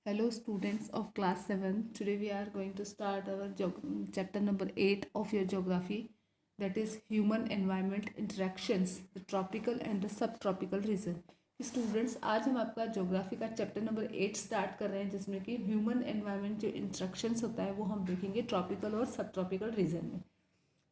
Hello students of class 7. Today we are going to start our chapter number 8 of your geography, that is human environment interactions, the tropical and the subtropical region. Students आज हम आपका geography का chapter number 8 start कर रहे हैं जिसमें कि human environment जो इंस्ट्रक्शंस होता है वो हम देखेंगे ट्रॉपिकल और सब ट्रॉपिकल रीजन में.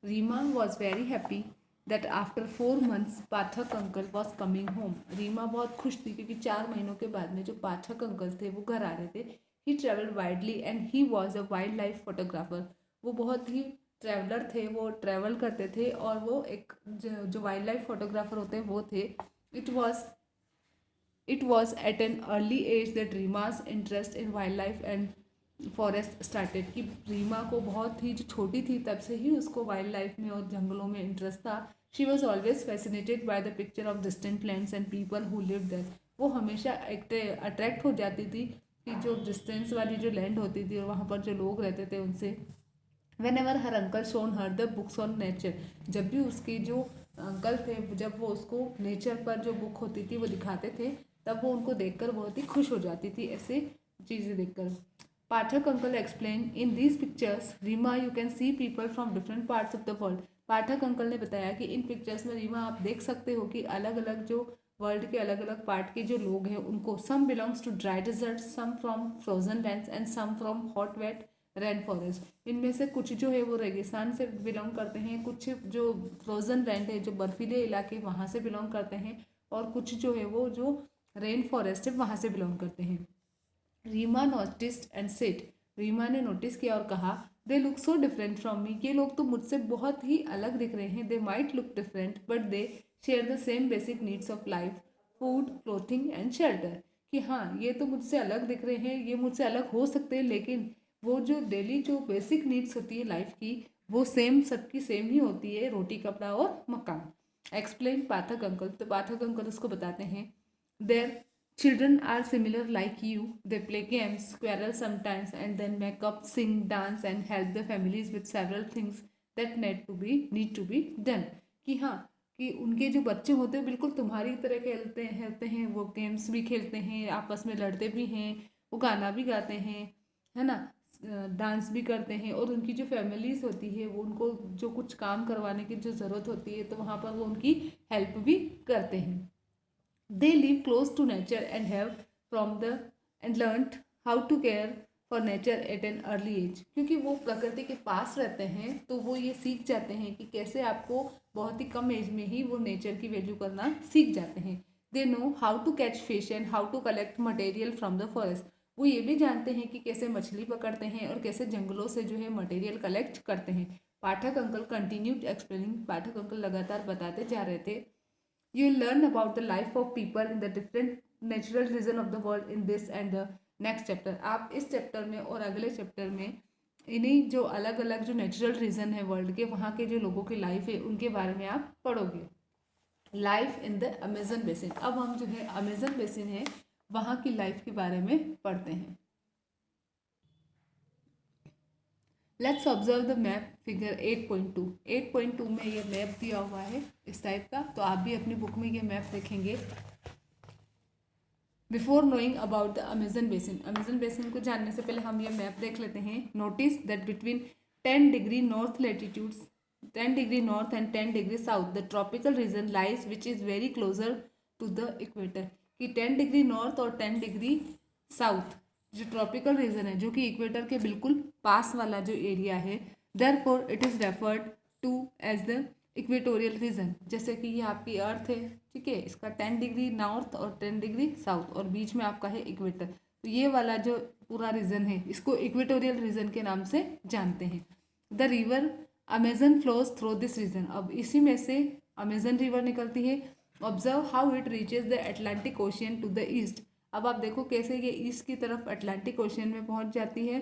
Reema was very happy that after 4 months Pathak uncle was coming home. Reema बहुत खुश थी क्योंकि 4 महीनों के बाद में जो पाठक अंकल थे वो घर आ रहे थे. He travelled widely and he was a wildlife photographer. वो बहुत ही ट्रैवलर थे, वो ट्रैवल करते थे और वो एक जो वाइल्ड लाइफ फोटोग्राफर होते हैं वो थे. It was at an early age that Rima's interest in wildlife and forest started. कि रीमा को बहुत ही जो छोटी थी तब से ही उसको वाइल्ड लाइफ में और जंगलों में इंटरेस्ट था. She was always fascinated by the picture of distant lands and people who live there. वो हमेशा अट्रैक्ट हो जाती थी कि जो डिस्टेंस वाली जो लैंड होती थी और वहाँ पर जो लोग रहते थे उनसे. When ever her uncle shown her the books on nature. जब भी उसके जो अंकल थे जब वो उसको नेचर पर जो बुक होती थी वो दिखाते थे तब वो उनको देखकर बहुत ही खुश हो जाती थी ऐसे चीज़ें देखकर. Pathak uncle explain in these pictures Reema you can see people from different parts of the world. Pathak uncle ने बताया कि इन पिक्चर्स में रीमा आप देख सकते हो कि अलग अलग जो वर्ल्ड के अलग अलग पार्ट के जो लोग हैं उनको some belongs to dry desert, some from frozen lands and some from hot wet rain forest. इनमें से कुछ जो है वो रेगिस्तान से बिलोंग करते हैं, कुछ जो फ्रोजन लैंड है जो बर्फीले इलाके वहाँ से बिलोंग करते हैं और कुछ जो है वो जो रेन फॉरेस्ट है वहाँ से बिलोंग करते हैं. Reema noticed and said. Reema ने नोटिस किया और कहा they look so different from me. ये लोग तो मुझसे बहुत ही अलग दिख रहे हैं. They might look different but they share the same basic needs of life, food, clothing and shelter. कि हाँ ये तो मुझसे अलग दिख रहे हैं, ये मुझसे अलग हो सकते हैं, लेकिन वो जो डेली जो बेसिक नीड्स होती है लाइफ की वो सेम सबकी सेम ही होती है, रोटी कपड़ा और मकान. एक्सप्लेन पाठक अंकल. तो पाठक अंकल उसको बताते हैं there children are similar like you. They play games, quarrel sometimes, and then make up, sing, dance, and help their families with several things that need to be done. कि हाँ कि उनके जो बच्चे होते हैं बिल्कुल तुम्हारी तरह खेलते हैं, वो गेम्स भी खेलते हैं, आपस में लड़ते भी हैं, वो गाना भी गाते हैं, है ना, डांस भी करते हैं. और उनकी जो फैमिलीज होती है वो उनको जो कुछ काम करवाने की जो ज़रूरत होती है तो वहाँ पर वो उनकी हेल्प भी करते हैं. They live close to nature and have from the and learnt how to care for nature at an early age. क्योंकि वो प्रकृति के पास रहते हैं तो वो ये सीख जाते हैं कि कैसे आपको बहुत ही कम एज में ही वो नेचर की वैल्यू करना सीख जाते हैं. They know how to catch fish and how to collect material from the forest. वो ये भी जानते हैं कि कैसे मछली पकड़ते हैं और कैसे जंगलों से जो है मटेरियल कलेक्ट करते हैं. पाठक अंकल कंटिन्यूड एक्सप्लेनिंग. पाठक अंकल लगातार बताते जा रहे थे. You will learn about the life of people in the different natural region of the world in this and the next chapter. आप इस चैप्टर में और अगले चैप्टर में इन्हीं जो अलग अलग जो नेचुरल रीजन है वर्ल्ड के वहाँ के जो लोगों की लाइफ है उनके बारे में आप पढ़ोगे. Life in the Amazon basin. अब हम जो है अमेजन बेसिन है वहाँ की लाइफ के बारे में पढ़ते हैं. Let's observe the map figure 8.2. 8.2 में ये मैप दिया हुआ है इस टाइप का, तो आप भी अपनी बुक में ये मैप देखेंगे. Before knowing about the Amazon basin. Amazon basin को जानने से पहले हम ये मैप देख लेते हैं. Notice that between 10 degree north latitudes 10 degree north and 10 degree south the tropical region lies which is very closer to the equator. कि 10 डिग्री नॉर्थ और 10 डिग्री साउथ जो ट्रॉपिकल रीजन है जो कि इक्वेटर के बिल्कुल पास वाला जो एरिया है, therefore it is referred to as the equatorial region. जैसे कि ये आपकी अर्थ है, ठीक है, इसका 10 डिग्री नॉर्थ और 10 डिग्री साउथ और बीच में आपका है इक्वेटर. तो ये वाला जो पूरा रीजन है इसको इक्वेटोरियल रीजन के नाम से जानते हैं. The river Amazon flows through this region. अब इसी में से अमेजन रिवर निकलती है. Observe how it reaches the Atlantic Ocean to the east. अब आप देखो कैसे ये ईस्ट की तरफ अटलांटिक ओशियन में पहुंच जाती है,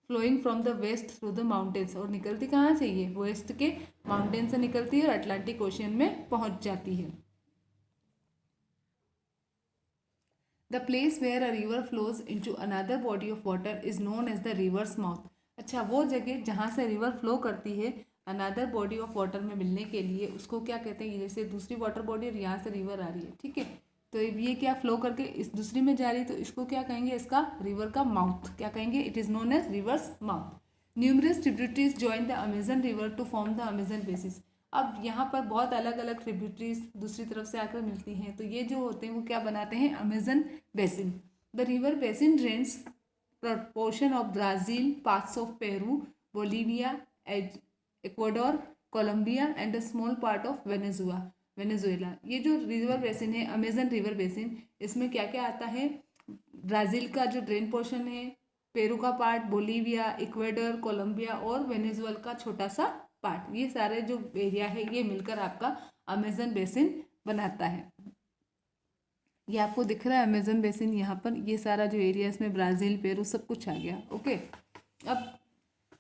flowing from the west through the mountains. और निकलती कहाँ से, ये वेस्ट के माउंटेन से निकलती है और अटलांटिक ओशियन में पहुंच जाती है. The place where a river flows into another body of water is known as the river's mouth. अच्छा, वो जगह जहाँ से रिवर फ्लो करती है अनदर बॉडी ऑफ वाटर में मिलने के लिए उसको क्या कहते हैं. जैसे दूसरी वाटर बॉडी और यहाँ से रिवर आ रही है, ठीक है, तो ये क्या फ्लो करके इस दूसरी में जा रही है, तो इसको क्या कहेंगे, इसका रिवर का माउथ क्या कहेंगे, it is known as river's mouth. Numerous tributaries join the Amazon river to form the Amazon basis. अब यहाँ पर बहुत अलग अलग ट्रिब्यूटरीज दूसरी तरफ से आकर मिलती हैं, तो ये जो होते हैं वो क्या बनाते हैं, Amazon basin. The river basin drains portion of Brazil, parts of Peru, Bolivia, Ecuador, Colombia and a small part of Venezuela. ये जो रिवर बेसिन है, अमेजन रिवर बेसिन, इसमें क्या क्या आता है, ब्राज़ील का जो ड्रेन पोर्शन है, पेरू का पार्ट, बोलीविया, इक्वेडर, कोलंबिया और वेनेजुएला का छोटा सा पार्ट, ये सारे जो एरिया है ये मिलकर आपका अमेजन बेसिन बनाता है। ये आपको दिख रहा है अमेजन बेसिन, यहाँ पर ये सारा जो एरिया इसमें ब्राज़ील, पेरू सब कुछ आ गया। ओके, अब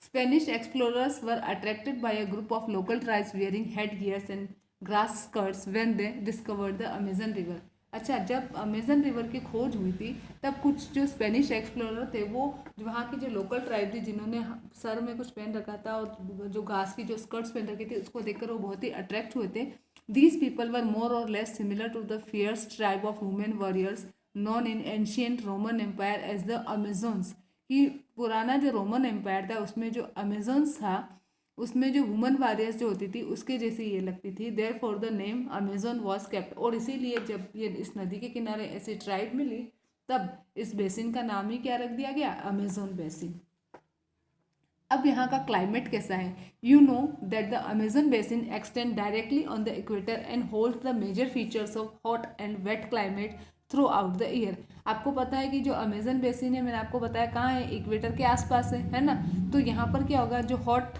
Spanish explorers were attracted by a group of local tribes wearing head gears and grass skirts when they discovered the Amazon river. अच्छा, जब अमेजन रिवर की खोज हुई थी तब कुछ जो स्पेनिश एक्सप्लोरर थे वो वहाँ की जो लोकल ट्राइब थी जिन्होंने सर में कुछ पहन रखा था और जो घास की जो स्कर्ट्स पहन रखी थी उसको देखकर वो बहुत ही अट्रैक्ट हुए थे। These people were more or less similar to the fierce tribe of women warriors known in ancient Roman Empire as the Amazons। कि पुराना जो रोमन एम्पायर था उसमें जो अमेजोन्स था उसमें जो वुमन वॉरियर्स जो होती थी उसके जैसी ये लगती थी। Therefore the name Amazon was kept. और इसीलिए जब ये इस नदी के किनारे ऐसी ट्राइब मिली तब इस बेसिन का नाम ही क्या रख दिया गया, अमेजोन बेसिन। अब यहाँ का क्लाइमेट कैसा है, you know that the Amazon basin extend directly on the equator and hold the major features of hot and wet climate throughout the year. आपको पता है कि जो अमेजन बेसिन है, मैंने आपको बताया कहाँ है, इक्वेटर के आसपास है ना। तो यहाँ पर क्या होगा, जो हॉट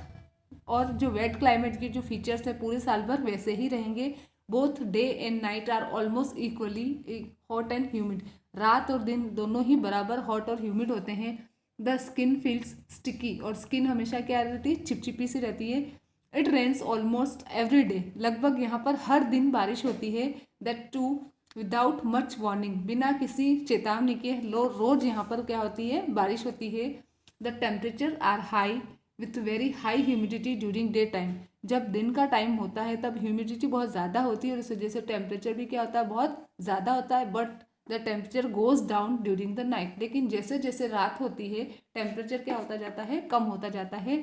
और जो वेट क्लाइमेट की जो फीचर्स है पूरे साल भर वैसे ही रहेंगे। Both day and night are almost equally hot and humid. रात और दिन दोनों ही बराबर हॉट और ह्यूमिड होते हैं। द स्किन फील्स स्टिकी, और स्किन हमेशा क्या रहती है, चिपचिपी सी रहती है। It rains almost every day, लगभग यहाँ पर हर दिन बारिश होती है। That too without much warning, बिना किसी चेतावनी के रोज यहाँ पर क्या होती है, बारिश होती है। The temperature are high with very high humidity during day time. जब दिन का टाइम होता है तब ह्यूमिडिटी बहुत ज़्यादा होती है और इस वजह से टेम्परेचर भी क्या होता है, बहुत ज़्यादा होता है। But the temperature goes down during the night, लेकिन जैसे जैसे रात होती है टेम्परेचर क्या होता जाता है, कम होता जाता है।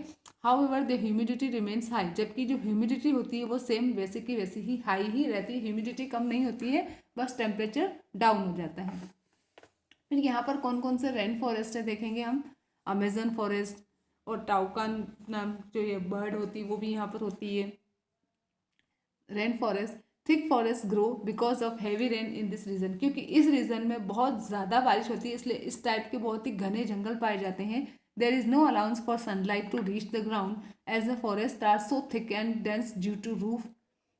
How ever the humidity remains high, जबकि जो ह्यूमिडिटी होती है वो सेम वैसे की वैसी ही हाई ही रहती है, ह्यूमिडिटी कम नहीं होती है, बस टेम्परेचर डाउन हो जाता है। फिर यहाँ पर कौन कौन से रेन फॉरेस्ट है देखेंगे हम, अमेजन फॉरेस्ट और टाउकान नाम जो ये बर्ड होती है वो भी यहाँ पर होती है। Rain forest, thick forest grow because of heavy rain in this region, क्योंकि इस रीजन में बहुत ज़्यादा बारिश होती है इसलिए इस टाइप के बहुत ही घने जंगल पाए जाते हैं। There is no allowance for sunlight to reach the ground as the forest are so thick and dense due to roof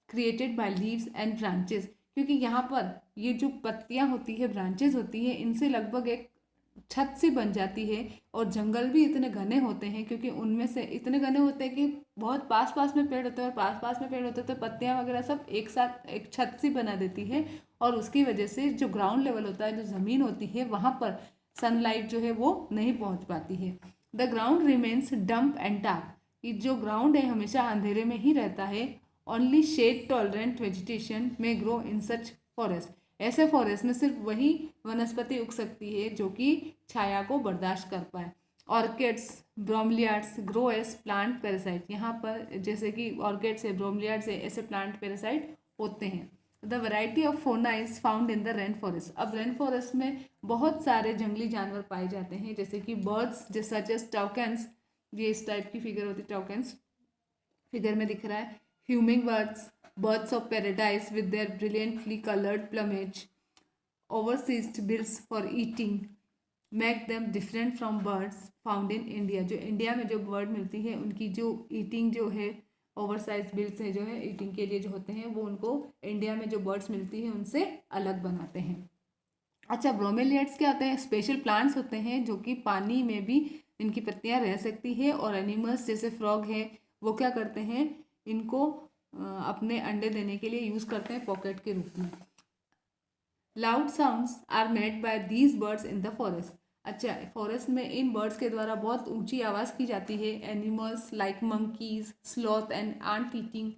created by leaves and branches, क्योंकि यहाँ पर ये जो पत्तियाँ होती है, ब्रांचेस होती है, इनसे लगभग एक छत सी बन जाती है। और जंगल भी इतने घने होते हैं क्योंकि उनमें से इतने घने होते हैं कि बहुत पास पास में पेड़ होते हैं और पास पास में पेड़ होते हैं तो पत्तियाँ वगैरह सब एक साथ एक छत सी बना देती है। और उसकी वजह से जो ग्राउंड लेवल होता है, जो ज़मीन होती है, वहाँ पर सनलाइट जो है वो नहीं पहुँच पाती है। The ground remains damp and dark, कि जो ग्राउंड है हमेशा अंधेरे में ही रहता है। ओनली शेड टॉलरेंट वेजिटेशन में ग्रो इन सच फॉरेस्ट, ऐसे फॉरेस्ट में सिर्फ वही वनस्पति उग सकती है जो कि छाया को बर्दाश्त कर पाए। Orchids, bromeliads grow as plant parasite, यहाँ पर जैसे कि ऑर्किड्स है, ब्रोमलियाड्स है, ऐसे प्लांट पैरासाइट होते हैं। द वैरायटी ऑफ फोना is found in the rain forest, अब रेन फॉरेस्ट में बहुत सारे जंगली जानवर पाए जाते हैं जैसे कि बर्ड्स जैसा जस्ट टाउकेंस, ये इस टाइप की फिगर होती है, टाउकेंस फिगर में दिख रहा है। Humming birds, birds of paradise with their brilliantly colored plumage, oversized bills for eating, make them different from birds found in India। जो इंडिया में जो बर्ड मिलती है उनकी जो ईटिंग जो है, ओवरसाइज बिल्स है जो है ईटिंग के लिए जो होते हैं, वो उनको इंडिया में जो बर्ड्स मिलती है उनसे अलग बनाते हैं। अच्छा, ब्रोमेलियड्स क्या होते हैं, स्पेशल प्लांट्स होते हैं जो कि पानी में भी इनकी पत्तियां रह सकती है। और एनिमल्स जैसे फ्रॉग है वो क्या करते हैं, इनको अपने अंडे देने के लिए यूज़ करते हैं पॉकेट के रूप में। Loud sounds are made by these birds in the forest, अच्छा फॉरेस्ट में इन बर्ड्स के द्वारा बहुत ऊंची आवाज़ की जाती है। Animals like monkeys, sloth and ant eating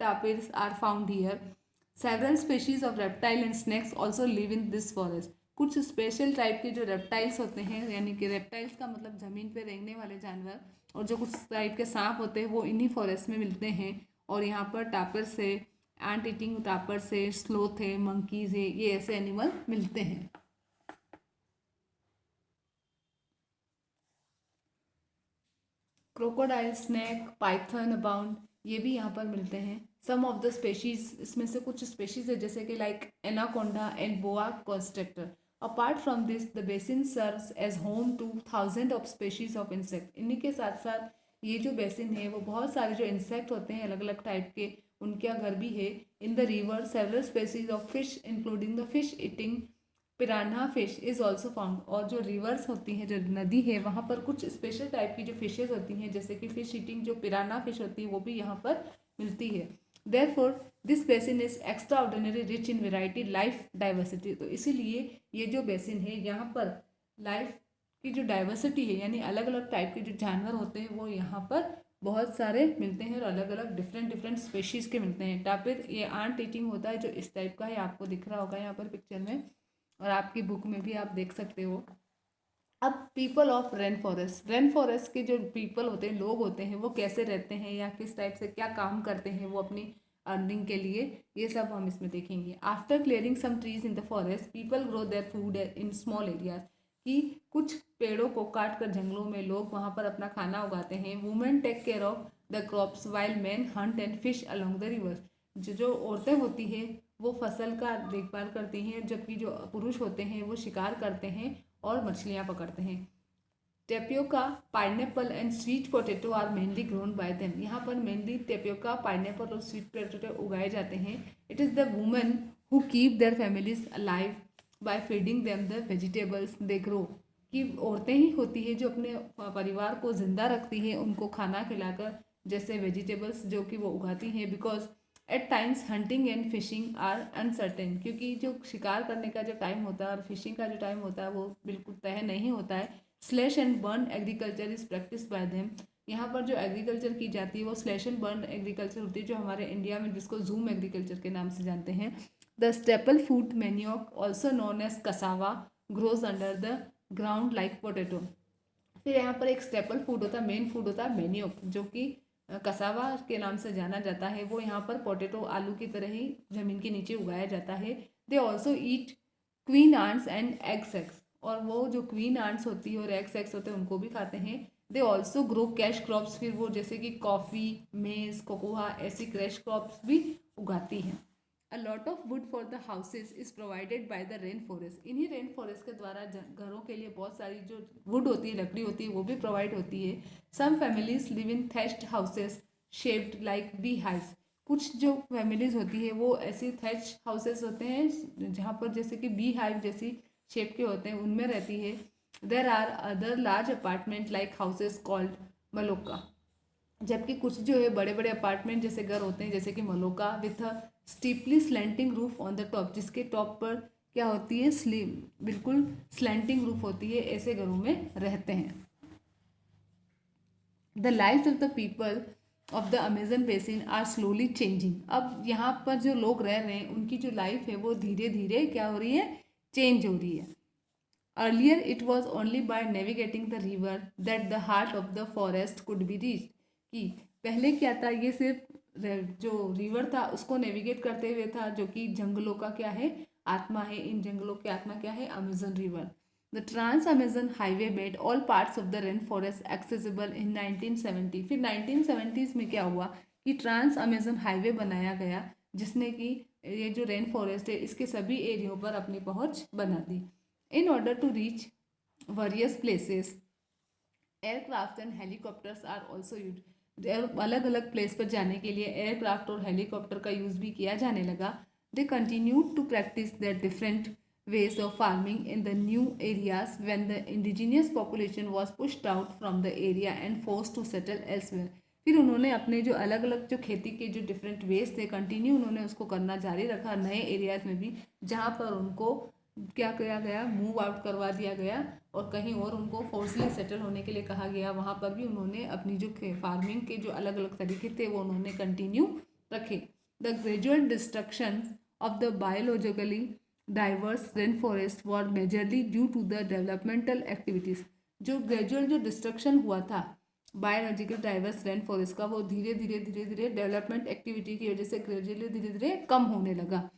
tapirs are found here. Several species of reptile and snakes also live in this forest. कुछ स्पेशल टाइप के जो रेप्टाइल्स होते हैं, यानी कि रेप्टाइल्स का मतलब ज़मीन पे रेंगने वाले जानवर, और जो कुछ टाइप के सांप होते हैं वो इन्हीं फॉरेस्ट में मिलते हैं। और यहाँ पर टापर्स है, एंट ईटिंग टापर्स है, स्लोथ है, मंकीज है, ये ऐसे एनिमल मिलते हैं। क्रोकोडाइल, स्नैक, पाइथन अबाउंड, ये भी यहाँ पर मिलते हैं। सम ऑफ द स्पेशीज, इसमें से कुछ स्पेशीज है जैसे कि like anaconda and boa constructor. Apart from this the basin serves age home two thousand of species of insect. इन्हीं के साथ साथ ये जो बेसिन है वो बहुत सारे जो इंसेक्ट होते हैं अलग अलग टाइप के, उनका घर भी है। In the river several species of fish including the fish eating piranha fish is also found. और जो रिवर्स होती हैं, जो नदी है, वहाँ पर कुछ स्पेशल टाइप की जो फिशेज होती हैं जैसे कि फिश ईटिंग जो पिरान्हा फिश होती है वो भी यहाँ पर मिलती है। Therefore this basin is extra ordinary rich in variety life diversity. तो इसीलिए ये जो बेसिन है यहाँ पर लाइफ की जो डाइवर्सिटी है, यानी अलग अलग टाइप के जो जानवर होते हैं वो यहाँ पर बहुत सारे मिलते हैं, और अलग अलग डिफरेंट डिफरेंट स्पेशीज़ के मिलते हैं। टापिर ये आंट ईटिंग होता है जो इस टाइप का है, आपको दिख रहा होगा यहाँ पर पिक्चर में, और आपकी बुक में भी आप देख सकते हो। अब people of rain forest, rain forest के जो पीपल होते हैं, लोग होते हैं, वो कैसे रहते हैं या किस टाइप से क्या काम करते हैं वो अपनी अर्निंग के लिए, ये सब हम इसमें देखेंगे। After clearing some trees in the forest people grow their food in small areas. कि कुछ पेड़ों को काट कर जंगलों में लोग वहाँ पर अपना खाना उगाते हैं। Women take care of the crops while man hunt and fish along the rivers. जो औरतें होती हैं वो फसल का देखभाल करती हैं, जबकि जो पुरुष होते हैं वो शिकार करते हैं और मछलियाँ पकड़ते हैं। Tapioca, pineapple and sweet potato are mainly grown by them. यहाँ पर मेनली टेपियोका, पाइनएप्पल और स्वीट पोटैटो उगाए जाते हैं। It is the women who keep their families alive by feeding them the vegetables they grow. कि औरतें ही होती है जो अपने परिवार को जिंदा रखती हैं उनको खाना खिलाकर, जैसे वेजिटेबल्स जो कि वो उगाती हैं। Because at times hunting and fishing are uncertain. क्योंकि जो शिकार करने का जो टाइम होता है और फिशिंग का जो टाइम होता है वो बिल्कुल तय नहीं होता है। Slash and burn agriculture is practice by them. यहाँ पर जो एग्रीकल्चर की जाती है वो स्लैश एंड बर्न एग्रीकल्चर होती है, जो हमारे इंडिया में जिसको जूम एग्रीकल्चर के नाम से जानते हैं। The staple food manioc also known as cassava grows under the ground like potato. फिर यहाँ पर एक स्टेपल फूड होता है, मेन फूड होता है मैन्योक, जो कि कसावा के नाम से जाना जाता है। वो यहाँ पर पोटैटो आलू की तरह ही ज़मीन के नीचे उगाया जाता है। They also eat queen ants and egg sacs. और वो जो क्वीन आंट्स होती है और एग सेक्स होते हैं उनको भी खाते हैं। They also grow cash crops. फिर वो जैसे कि कॉफ़ी, मेज़, कोकोआ, ऐसी कैश क्रॉप्स भी उगाती हैं। A lot of would for the houses is provided by the rain forest. इन्हीं रेन फॉरेस्ट के द्वारा घरों के लिए बहुत सारी जो वुड होती है, लकड़ी होती है, वो भी प्रोवाइड होती है। Some families live in thatched houses shaped like bee hives. कुछ जो फैमिलीज होती है वो ऐसी थैच हाउसेज होते हैं जहाँ पर जैसे कि बी हाइव जैसी शेप के होते हैं, उनमें रहती है। There are other large apartment like houses called maloca. जबकि कुछ जो है बड़े बड़े अपार्टमेंट जैसे घर होते हैं जैसे कि maloca with a steeply slanting roof on the top, जिसके टॉप पर क्या होती है, बिल्कुल स्लैंटिंग रूफ होती है, ऐसे घरों में रहते हैं। The life of the people of the Amazon basin are slowly changing. अब यहाँ पर जो लोग रह रहे हैं उनकी जो लाइफ है वो धीरे धीरे क्या हो रही है, चेंज हो रही है। Earlier it was only by navigating the river that the heart of the forest could be reach. कि पहले क्या था, ये सिर्फ जो रिवर था उसको नेविगेट करते हुए था, जो कि जंगलों का क्या है, आत्मा है। इन जंगलों की आत्मा क्या है, Amazon river. The trans Amazon highway made all parts of the rain forest accessible in 1970। फिर 1970s में क्या हुआ कि ट्रांस अमेजन हाईवे बनाया गया, जिसने कि ये जो रेन फॉरेस्ट है इसके सभी एरियो पर अपनी पहुंच बना दी। In order to reach various places, aircraft and helicopters are also used. अलग अलग प्लेस पर जाने के लिए एयरक्राफ्ट और हेलीकॉप्टर का यूज़ भी किया जाने लगा। They continued to practice their different ways of farming in the new areas when the indigenous population was pushed out from the area and forced to settle elsewhere. फिर उन्होंने अपने जो अलग अलग जो खेती के जो डिफरेंट वेज थे कंटिन्यू उन्होंने उसको करना जारी रखा नए एरियाज में भी, जहाँ पर उनको क्या किया गया, मूव आउट करवा दिया गया और कहीं और उनको फोर्सली सेटल होने के लिए कहा गया। वहाँ पर भी उन्होंने अपनी जो फार्मिंग के जो अलग अलग तरीके थे वो उन्होंने कंटिन्यू रखे। The gradual destruction of the biologically diverse rainforest were majorly due to the developmental activities. जो ग्रेजुअल जो डिस्ट्रक्शन हुआ था बायोलॉजिकल डाइवर्स रेन फॉरेस्ट का, वो धीरे धीरे डेवलपमेंट एक्टिविटी की वजह से ग्रेजुअली धीरे धीरे कम होने लगा.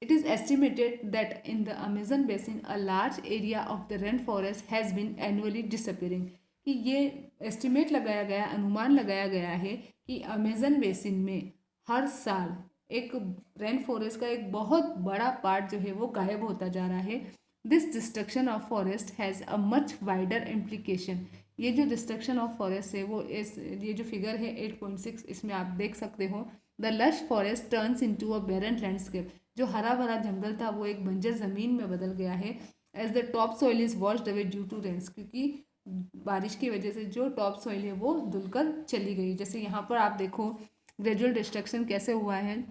It is estimated that in the Amazon basin a large area of the rainforest has been annually disappearing. कि ये एस्टिमेट लगाया गया, अनुमान लगाया गया है कि अमेजन बेसिन में हर साल एक रेन फॉरेस्ट का एक बहुत बड़ा पार्ट जो है वो गायब होता जा रहा है. This destruction of forest has a much wider implication. ये जो डिस्ट्रक्शन ऑफ फॉरेस्ट है वो ये जो फिगर है 8.6, इसमें आप देख सकते हो. The lush forest turns into a barren landscape. जो हरा भरा जंगल था वो एक बंजर ज़मीन में बदल गया है. As the top soil is washed away due to rains. क्योंकि बारिश की वजह से जो टॉप सॉइल है वो धुलकर चली गई. जैसे यहाँ पर आप देखो ग्रेजुअल डिस्ट्रक्शन कैसे हुआ है.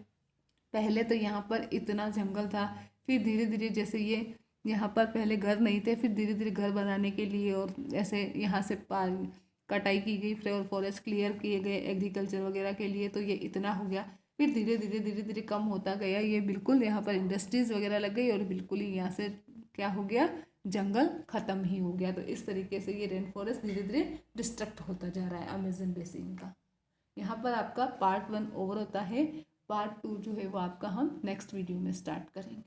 पहले तो यहाँ पर इतना जंगल था, फिर धीरे धीरे जैसे ये यहाँ पर पहले घर नहीं थे, फिर धीरे धीरे घर बनाने के लिए और ऐसे यहाँ से कटाई की गई, फिर फॉरेस्ट क्लियर किए गए एग्रीकल्चर वगैरह के लिए, तो ये इतना हो गया. फिर धीरे धीरे कम होता गया. ये बिल्कुल यहाँ पर इंडस्ट्रीज़ वगैरह लग गई और बिल्कुल ही यहाँ से क्या हो गया, जंगल ख़त्म ही हो गया. तो इस तरीके से ये रेन फॉरेस्ट धीरे धीरे डिस्ट्रक्ट होता जा रहा है अमेजन बेसिन का. यहाँ पर आपका पार्ट 1 ओवर होता है. पार्ट 2 जो है वो आपका हम नेक्स्ट वीडियो में स्टार्ट करेंगे.